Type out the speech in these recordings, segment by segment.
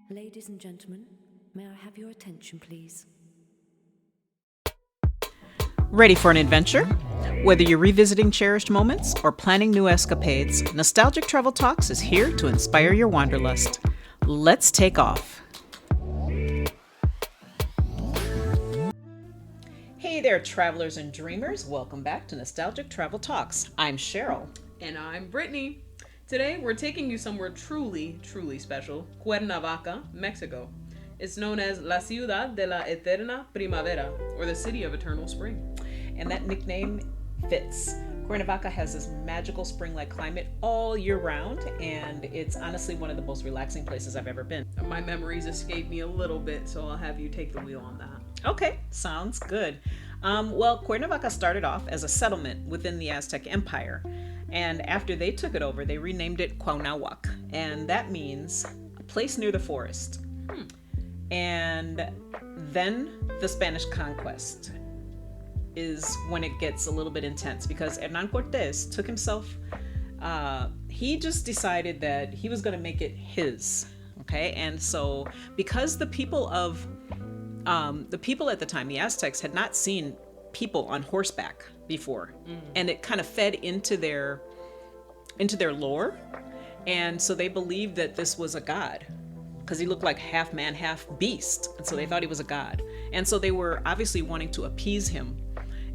Ladies and gentlemen, may I have your attention, please? Ready for an adventure? Whether you're revisiting cherished moments or planning new escapades, Nostalgic Travel Talks is here to inspire your wanderlust. Let's take off. Hey there, travelers and dreamers. Welcome back to Nostalgic Travel Talks. I'm Cheryl. And I'm Brittany. Today, we're taking you somewhere truly, truly special, Cuernavaca, Mexico. It's known as La Ciudad de la Eterna Primavera, or the City of Eternal Spring. And that nickname fits. Cuernavaca has this magical spring-like climate all year round, and it's honestly one of the most relaxing places I've ever been. My memories escape me a little bit, so I'll have you take the wheel on that. Okay, sounds good. Well, Cuernavaca started off as a settlement within the Aztec Empire. And after they took it over, they renamed it Cuauhnahuac, and that means a place near the forest. And then the Spanish conquest is when it gets a little bit intense, because Hernán Cortés took himself, he just decided that he was going to make it his. Okay, and so because the people at the time, the Aztecs, had not seen people on horseback before, and it kind of fed into their lore, and so they believed that this was a god because he looked like half man, half beast, and so they thought he was a god, and so they were obviously wanting to appease him,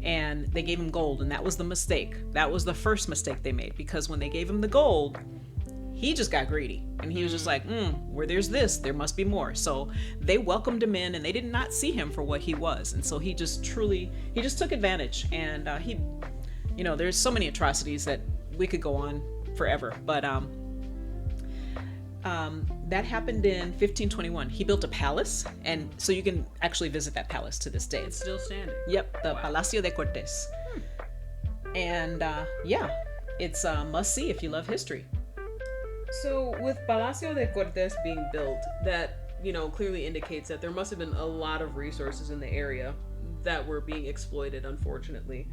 and they gave him gold, and that was the mistake. That was the first mistake they made, because when they gave him the gold, he just got greedy, and he was just like, where there's this, there must be more. So they welcomed him in, and they did not see him for what he was. And so he just took advantage. And there's so many atrocities that we could go on forever. But that happened in 1521. He built a palace, and so you can actually visit that palace to this day. It's still standing. Yep, the Palacio de Cortés. And it's a must-see if you love history. So with Palacio de Cortés being built, that, clearly indicates that there must have been a lot of resources in the area that were being exploited, unfortunately.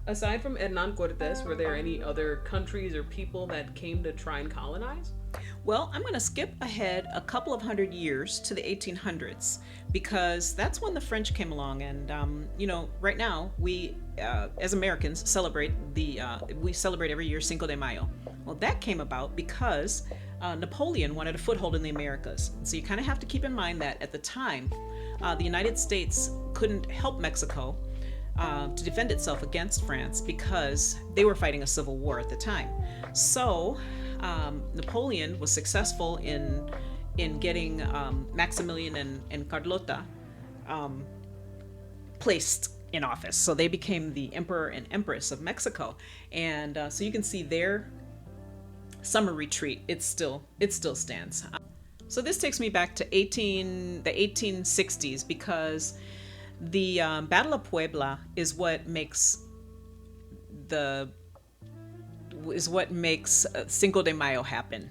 Aside from Hernán Cortés, were there any other countries or people that came to try and colonize? Well, I'm going to skip ahead a couple of hundred years to the 1800s, because that's when the French came along. And, right now we, as Americans, celebrate every year Cinco de Mayo. Well, that came about because Napoleon wanted a foothold in the Americas. So you kind of have to keep in mind that at the time, the United States couldn't help Mexico to defend itself against France because they were fighting a civil war at the time. So Napoleon was successful in getting Maximilian and Carlota placed in office. So they became the Emperor and Empress of Mexico. And so you can see their summer retreat. It still stands. So this takes me back to the 1860s, because the Battle of Puebla is what makes Cinco de Mayo happen.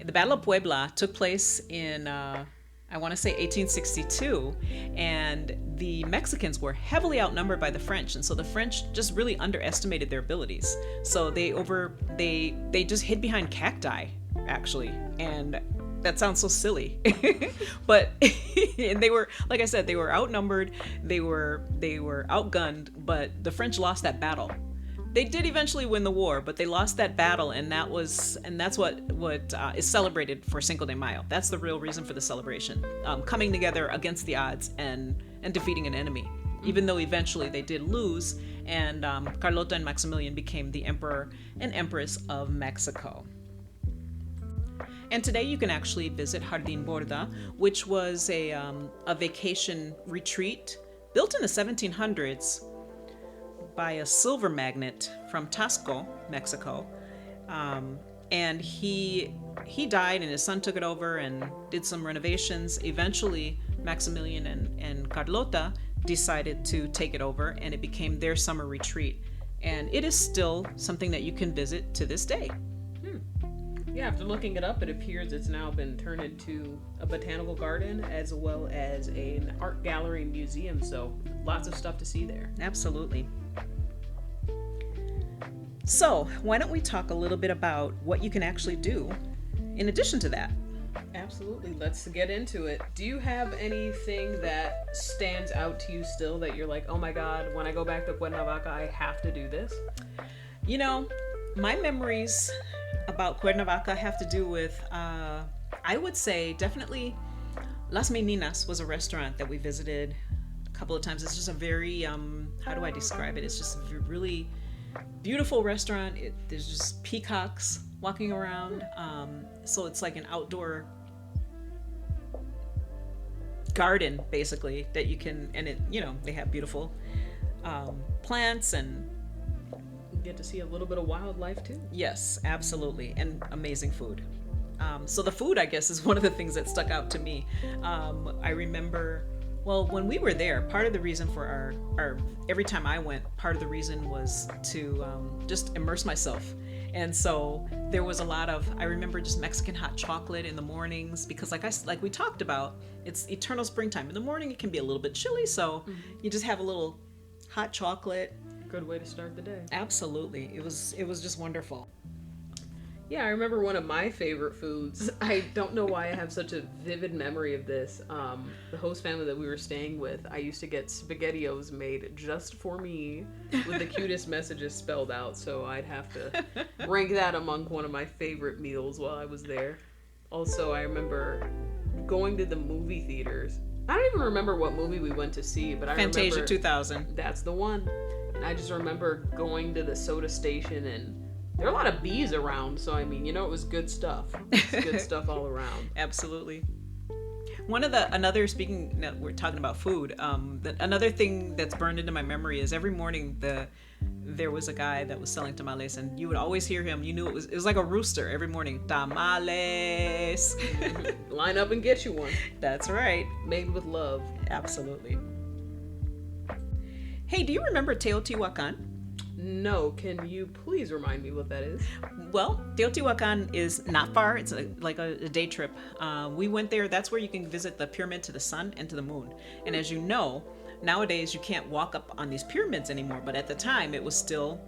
The Battle of Puebla took place in I want to say 1862, and the Mexicans were heavily outnumbered by the French, and so the French just really underestimated their abilities. So they just hid behind cacti, actually, and that sounds so silly, but and they were, like I said, they were outnumbered, they were outgunned, but the French lost that battle. They did eventually win the war, but they lost that battle, and that's what is celebrated for Cinco de Mayo. That's the real reason for the celebration, coming together against the odds and defeating an enemy. Even though eventually they did lose, and Carlota and Maximilian became the Emperor and Empress of Mexico. And today you can actually visit Jardín Borda, which was a vacation retreat built in the 1700s by a silver magnate from Tasco, Mexico. And he died, and his son took it over and did some renovations. Eventually, Maximilian and Carlota decided to take it over, and it became their summer retreat. And it is still something that you can visit to this day. Yeah, after looking it up, it appears it's now been turned into a botanical garden as well as an art gallery and museum, so lots of stuff to see there. Absolutely. So, why don't we talk a little bit about what you can actually do in addition to that? Absolutely. Let's get into it. Do you have anything that stands out to you still that you're like, oh my God, when I go back to Cuernavaca, I have to do this? You know, my memories about Cuernavaca have to do with, I would say definitely Las Meninas was a restaurant that we visited a couple of times. It's just a very, how do I describe it? It's just a really beautiful restaurant. There's just peacocks walking around. So it's like an outdoor garden basically that you can, and it, you know, they have beautiful plants and Get to see a little bit of wildlife too. yes, absolutely, and amazing food. So the food, I guess, is one of the things that stuck out to me. I remember, well, when we were there, part of the reason for our every time I went, part of the reason was to just immerse myself. And so there was a lot of, I remember just Mexican hot chocolate in the mornings, because like we talked about, it's eternal springtime. In the morning it can be a little bit chilly, so you just have a little hot chocolate. Good way to start the day. Absolutely. It was just wonderful. Yeah, I remember one of my favorite foods. I don't know why I have such a vivid memory of this. The host family that we were staying with, I used to get SpaghettiOs made just for me with the cutest messages spelled out. So I'd have to rank that among one of my favorite meals while I was there. Also, I remember going to the movie theaters. I don't even remember what movie we went to see, but I Fantasia remember 2000. that's the one. And I just remember going to the soda station, and there were a lot of bees around, so I mean, you know, it was good stuff. It's good stuff all around. Absolutely. Speaking, now we're talking about food, another thing that's burned into my memory is every morning there was a guy that was selling tamales, and you would always hear him. You knew it was like a rooster every morning. Tamales. Line up and get you one. That's right. Made with love. Absolutely. Hey, do you remember Teotihuacán? No, can you please remind me what that is? Well, Teotihuacán is not far. It's like a day trip. We went there. That's where you can visit the pyramid to the sun and to the moon. And as you know, nowadays you can't walk up on these pyramids anymore. But at the time, it was still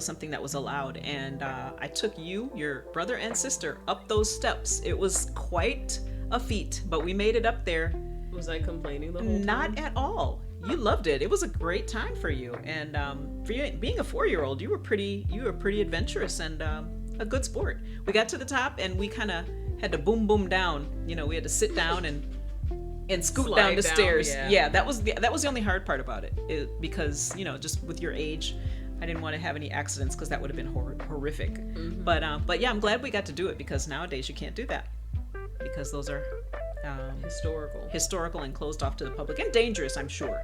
something that was allowed. And I took you, your brother and sister, up those steps. It was quite a feat, but we made it up there. Was I complaining the whole time? Not at all. You loved it. It was a great time for you, and for you being a 4-year-old, you were pretty adventurous and a good sport. We got to the top, and we kind of had to boom down. You know, we had to sit down and scoot Slide down the down, stairs. yeah. That was the only hard part about it, because you know, just with your age, I didn't want to have any accidents because that would have been horrific. Mm-hmm. But yeah, I'm glad we got to do it, because nowadays you can't do that, because those are historical and closed off to the public, and dangerous, I'm sure.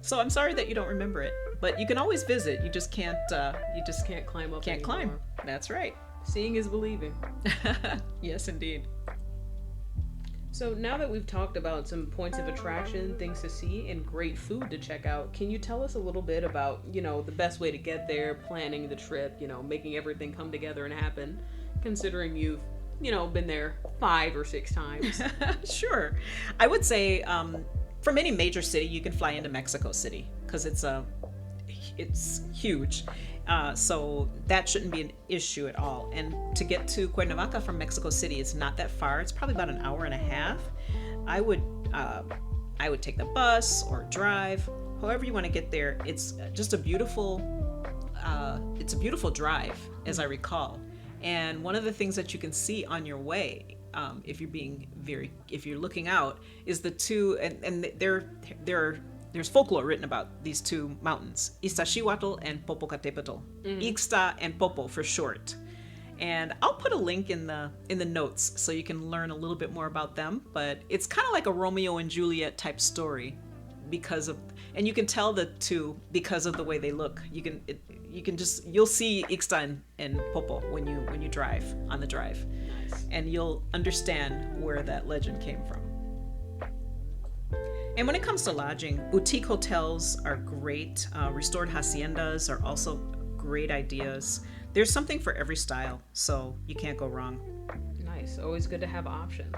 So I'm sorry that you don't remember it, but you can always visit. You just can't climb up. Can't anymore. climb. That's right. Seeing is believing. Yes, indeed. So now that we've talked about some points of attraction, things to see, and great food to check out, can you tell us a little bit about, you know, the best way to get there, planning the trip, you know, making everything come together and happen, considering you've, you know, been there 5 or 6 times? Sure. I would say from any major city, you can fly into Mexico City, because it's huge. So that shouldn't be an issue at all. And to get to Cuernavaca from Mexico City, it's not that far. It's probably about an hour and a half. I would take the bus or drive, however you want to get there. It's just a beautiful drive, as I recall. And one of the things that you can see on your way, if you're looking out, is the two, and there's folklore written about these two mountains, Iztaccíhuatl and Popocatépetl. Ixta and Popo for short. And I'll put a link in the notes so you can learn a little bit more about them. But it's kind of like a Romeo and Juliet type story, and you can tell the two because of the way they look. You'll see Ixta and Popo when you drive on the drive. Nice. And you'll understand where that legend came from. And when it comes to lodging, boutique hotels are great. Restored haciendas are also great ideas. There's something for every style, so you can't go wrong. Nice. Always good to have options.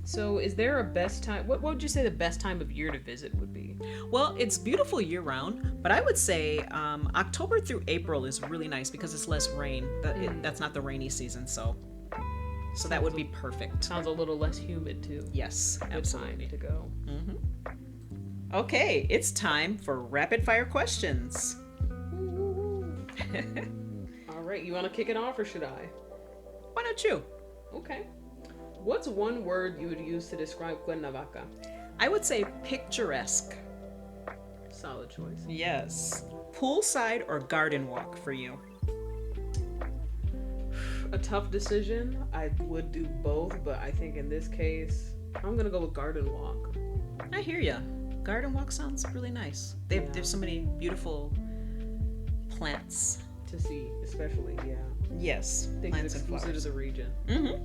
So is there a best time? What would you say the best time of year to visit would be? Well, it's beautiful year round, but I would say October through April is really nice because it's less rain. That's not the rainy season, so So that would be perfect. Sounds a little less humid too. Yes, Good absolutely. time to go. Okay, it's time for rapid fire questions. All right, you want to kick it off or should I? Why don't you? Okay. What's one word you would use to describe Cuernavaca? I would say picturesque. Solid choice. Yes. Poolside or garden walk for you? A tough decision. I would do both, but I think in this case, I'm going to go with garden walk. I hear ya. Garden walk sounds really nice. There's so many beautiful plants. To see, especially, yeah. Yes, Things plants and exclusive flowers. to the region. Mm-hmm.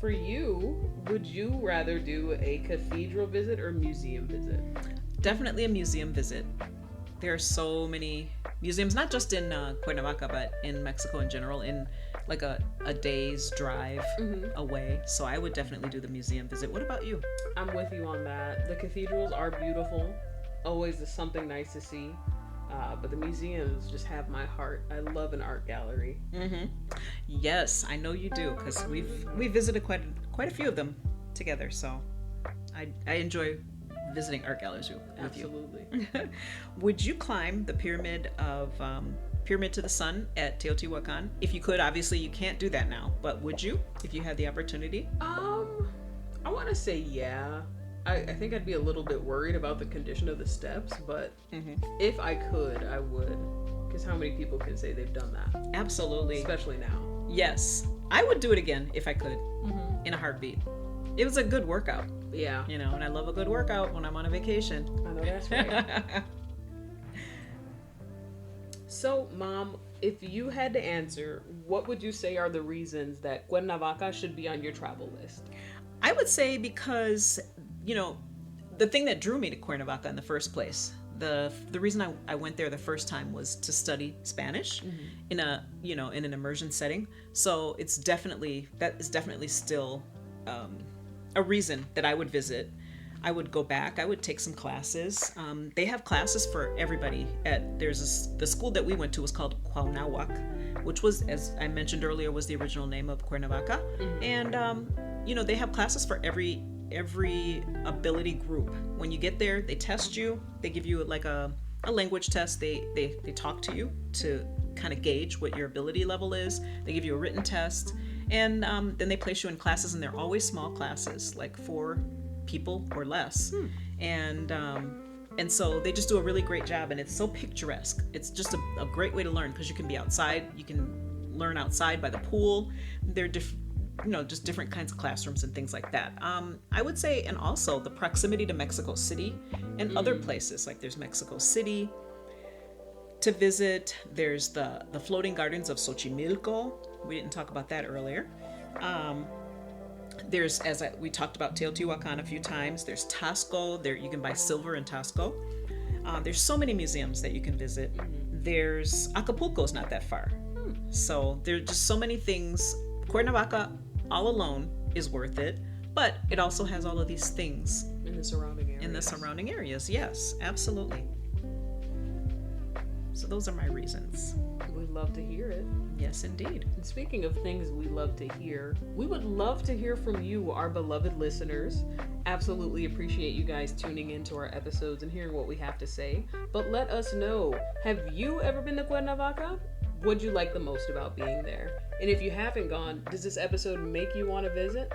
For you, would you rather do a cathedral visit or museum visit? Definitely a museum visit. There are so many museums, not just in Cuernavaca, but in Mexico in general, in like a day's drive away. So I would definitely do the museum visit. What about you? I'm with you on that. The cathedrals are beautiful. Always is something nice to see. But the museums just have my heart. I love an art gallery. Yes, I know you do, because we visited quite a few of them together. So I enjoy visiting art galleries with Absolutely. you. Would you climb the pyramid to the sun at Teotihuacán? If you could, obviously you can't do that now, but would you if you had the opportunity? I want to say yeah. I think I'd be a little bit worried about the condition of the steps, but if I could, I would. Because how many people can say they've done that? Absolutely. Especially now. Yes. I would do it again if I could, in a heartbeat. It was a good workout, Yeah. you know, and I love a good workout when I'm on a vacation. I know that's right. So, Mom, if you had to answer, what would you say are the reasons that Cuernavaca should be on your travel list? I would say because, you know, the thing that drew me to Cuernavaca in the first place, the reason I went there the first time was to study Spanish in an immersion setting. So that is definitely still a reason that I would visit. I would go back. I would take some classes. They have classes for everybody. The school that we went to was called Cuernavaca, which was, as I mentioned earlier, was the original name of Cuernavaca. And they have classes for every ability group. When you get there, they test you. They give you like a language test. They talk to you to kind of gauge what your ability level is. They give you a written test, and then they place you in classes, and they're always small classes, like 4 people or less. And so they just do a really great job, and it's so picturesque. It's just a great way to learn, because you can be outside. You can learn outside by the pool. They're just different kinds of classrooms and things like that. I would say, and also the proximity to Mexico City and other places, like there's Mexico City to visit. There's the floating gardens of Xochimilco. We didn't talk about that earlier. There's, we talked about Teotihuacan a few times. There's Tasco. There you can buy silver in Tasco. There's so many museums that you can visit. There's Acapulco's not that far. So there's just so many things. Cuernavaca all alone is worth it, but it also has all of these things In the surrounding areas. Yes, absolutely. So those are my reasons. We love to hear it. Yes, indeed. And speaking of things we love to hear, we would love to hear from you, our beloved listeners. Absolutely appreciate you guys tuning into our episodes and hearing what we have to say. But let us know, have you ever been to Cuernavaca? What'd you like the most about being there? And if you haven't gone, does this episode make you want to visit?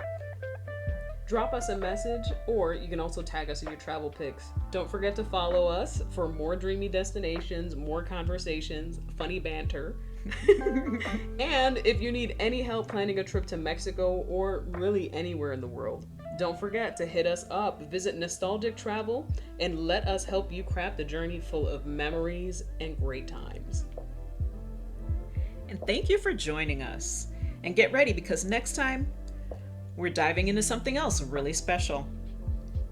Drop us a message, or you can also tag us in your travel pics. Don't forget to follow us for more dreamy destinations, more conversations, funny banter. And if you need any help planning a trip to Mexico or really anywhere in the world, don't forget to hit us up, visit Nostalgic Travel, and let us help you craft a journey full of memories and great times. And thank you for joining us. And get ready, because next time we're diving into something else really special.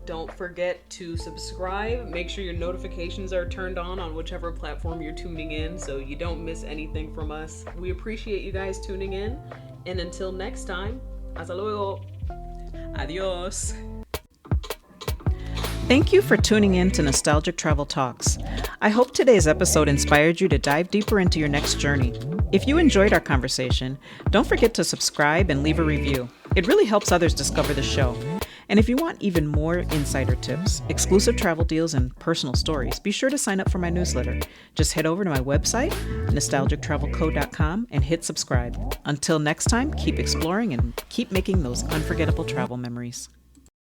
Don't forget to subscribe. Make sure your notifications are turned on whichever platform you're tuning in so you don't miss anything from us. We appreciate you guys tuning in. And until next time, hasta luego. Adios. Thank you for tuning in to Nostalgic Travel Talks. I hope today's episode inspired you to dive deeper into your next journey. If you enjoyed our conversation, don't forget to subscribe and leave a review. It really helps others discover the show. And if you want even more insider tips, exclusive travel deals, and personal stories, be sure to sign up for my newsletter. Just head over to my website, nostalgictravelco.com, and hit subscribe. Until next time, keep exploring and keep making those unforgettable travel memories.